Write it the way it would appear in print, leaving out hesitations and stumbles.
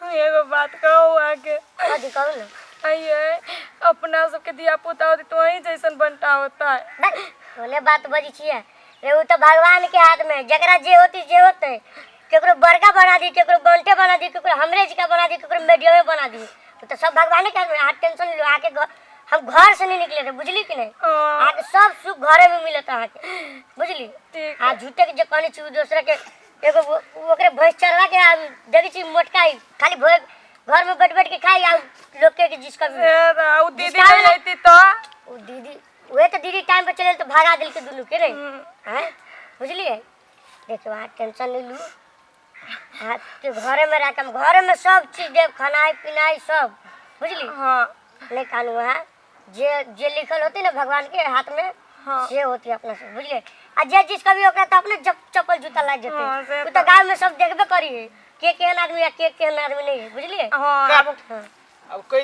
एगो बात कहो आके कथी कहू ना आइए अपना सबके दिया पुता होती तो वही जैसन बनता होता है। बोले बात बजी छिए रे उ तो भगवान के हाथ में जकरा जे होती जे होते केकरो बड़का बना दी केकरो बंटे बना दी केकरो हमरे जी का बना दी केकरो मीडियम में बना दी तो सब भगवान के हाथ में। आप टेंशन लो आके हम घर से नहीं निकले थे बुझली कि नहीं आके सब सुख घरे में मिलता आके बुझली। आ झूठे के जे कहनी छी दूसरे के एगो ओकरे भैंस चरवा के देखी छी मोटकाई खाली घर में बैठ बैठ के खाई आ लोग के जिसका उ दीदी नहीं रहती तो उ दीदी वही तो दीदी टाइम पे चले तो भागा दिल के दुनू के नहीं हैं बुझलिए। देखो आप टेंशन नहीं लू के घरे में रख घरे में सब चीज देव खानाई पिनाई सब बुझली। हाँ नहीं कानू है जे लिखल होती ना भगवान के हाथ में हाँ से होती अपना से बुझलिए। आ जे चीज कभी ओकरा तो अपने चप्पल जूता लग हाँ, जेते तो गांव में सब देखबे करी के केहन आदमी या के केहन आदमी नहीं बुझलिए। हाँ अब